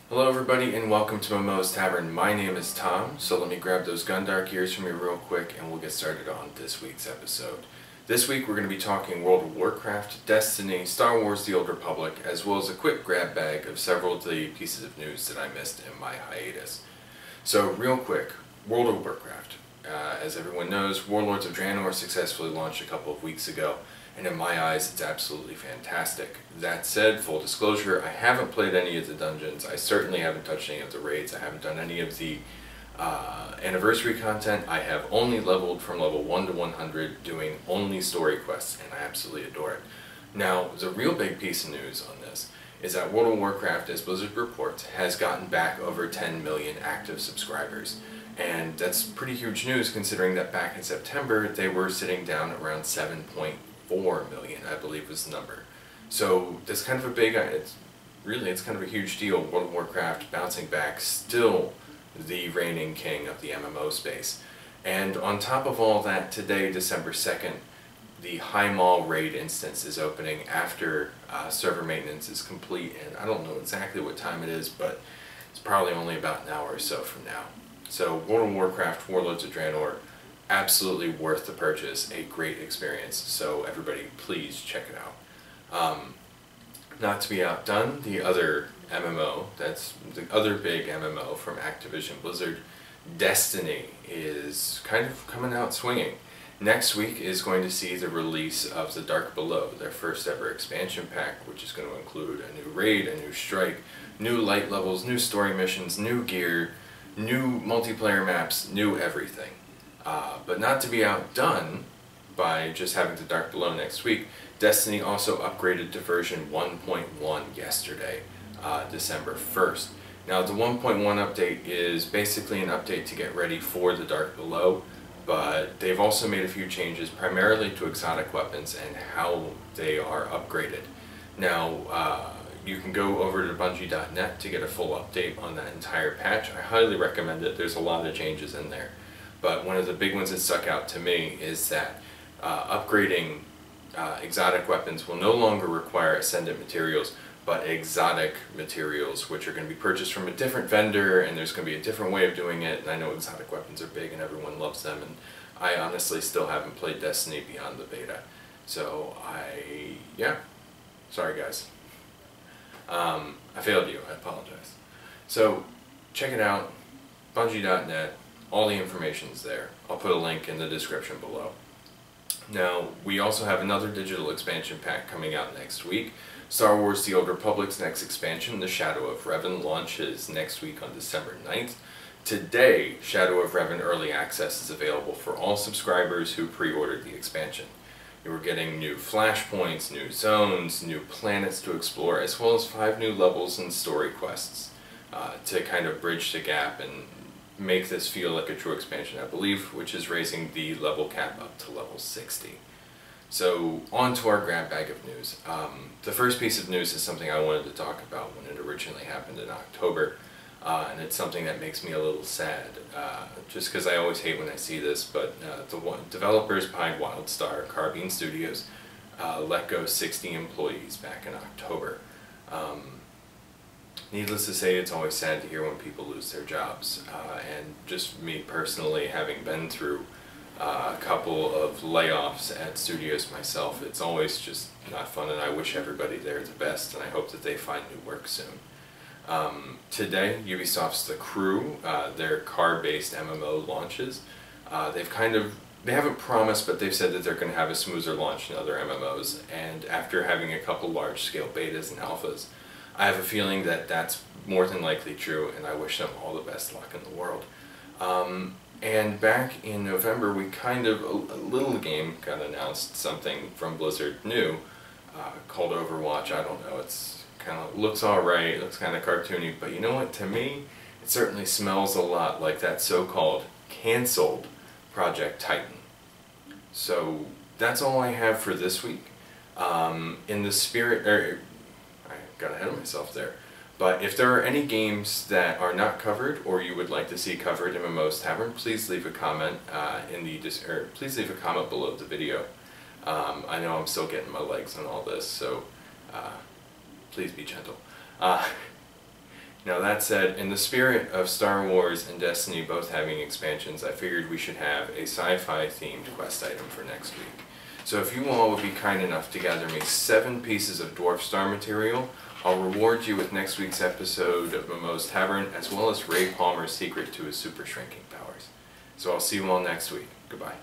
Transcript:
Hello everybody and welcome to MMO's Tavern. My name is Tom, so let me grab those Gundark ears from you real quick and we'll get started on this week's episode. This week we're going to be talking World of Warcraft, Destiny, Star Wars The Old Republic, as well as a quick grab bag of several of the pieces of news that I missed in my hiatus. So real quick, World of Warcraft. As everyone knows, Warlords of Draenor successfully launched a couple of weeks ago, and in my eyes it's absolutely fantastic. That said, full disclosure, I haven't played any of the dungeons, I certainly haven't touched any of the raids, I haven't done any of the anniversary content. I have only leveled from level 1 to 100 doing only story quests, and I absolutely adore it. Now, the real big piece of news on this is that World of Warcraft, as Blizzard reports, has gotten back over 10 million active subscribers. And that's pretty huge news considering that back in September they were sitting down around 7.4 million, I believe was the number. So that's kind of a big, it's kind of a huge deal. World of Warcraft bouncing back, still the reigning king of the MMO space. And on top of all that, today, December 2nd, the High Mall raid instance is opening after server maintenance is complete, and I don't know exactly what time it is, but it's probably only about an hour or so from now. So World of Warcraft, Warlords of Draenor, absolutely worth the purchase, a great experience, so everybody please check it out. Not to be outdone, the other MMO, that's the other big MMO from Activision Blizzard, Destiny, is kind of coming out swinging. Next week is going to see the release of the Dark Below, their first ever expansion pack, which is going to include a new raid, a new strike, new light levels, new story missions, new gear, new multiplayer maps, new everything. But not to be outdone by just having the Dark Below next week, Destiny also upgraded to version 1.1 yesterday, December 1st. Now the 1.1 update is basically an update to get ready for the Dark Below, but they've also made a few changes primarily to exotic weapons and how they are upgraded. Now, you can go over to Bungie.net to get a full update on that entire patch. I highly recommend it. There's a lot of changes in there. But one of the big ones that stuck out to me is that upgrading exotic weapons will no longer require Ascendant materials, but exotic materials, which are going to be purchased from a different vendor, and there's going to be a different way of doing it. And I know exotic weapons are big and everyone loves them, and I honestly still haven't played Destiny beyond the beta. So yeah, sorry guys. I failed you, I apologize. So, check it out, Bungie.net, all the information's there. I'll put a link in the description below. Now, we also have another digital expansion pack coming out next week. Star Wars The Old Republic's next expansion, The Shadow of Revan, launches next week on December 9th. Today, Shadow of Revan Early Access is available for all subscribers who pre-ordered the expansion. You are getting new flashpoints, new zones, new planets to explore, as well as 5 new levels and story quests to kind of bridge the gap and make this feel like a true expansion, I believe, which is raising the level cap up to level 60. So, on to our grab bag of news. The first piece of news is something I wanted to talk about when it originally happened in October. And it's something that makes me a little sad, just because I always hate when I see this, but the developers behind World Star, Carbine Studios, let go 60 employees back in October. Needless to say, it's always sad to hear when people lose their jobs, and just me personally, having been through a couple of layoffs at studios myself, it's always just not fun, and I wish everybody there the best, and I hope that they find new work soon. Today, Ubisoft's The Crew, their car-based MMO launches. They haven't promised, but they've said that they're going to have a smoother launch than other MMOs, and after having a couple large-scale betas and alphas, I have a feeling that that's more than likely true, and I wish them all the best luck in the world. And back in November, a little game got announced, something from Blizzard new, called Overwatch. I don't know, it's kind of looks alright, looks kind of cartoony, but you know what, to me, it certainly smells a lot like that so-called cancelled Project Titan. So that's all I have for this week. In the spirit, I got ahead of myself there, but if there are any games that are not covered or you would like to see covered in MMO's Tavern, please leave a comment please leave a comment below the video. I know I'm still getting my legs on all this, so please be gentle. Now that said, in the spirit of Star Wars and Destiny both having expansions, I figured we should have a sci-fi themed quest item for next week. So if you all would be kind enough to gather me 7 pieces of Dwarf Star material, I'll reward you with next week's episode of MMO's Tavern, as well as Ray Palmer's secret to his super shrinking powers. So I'll see you all next week. Goodbye.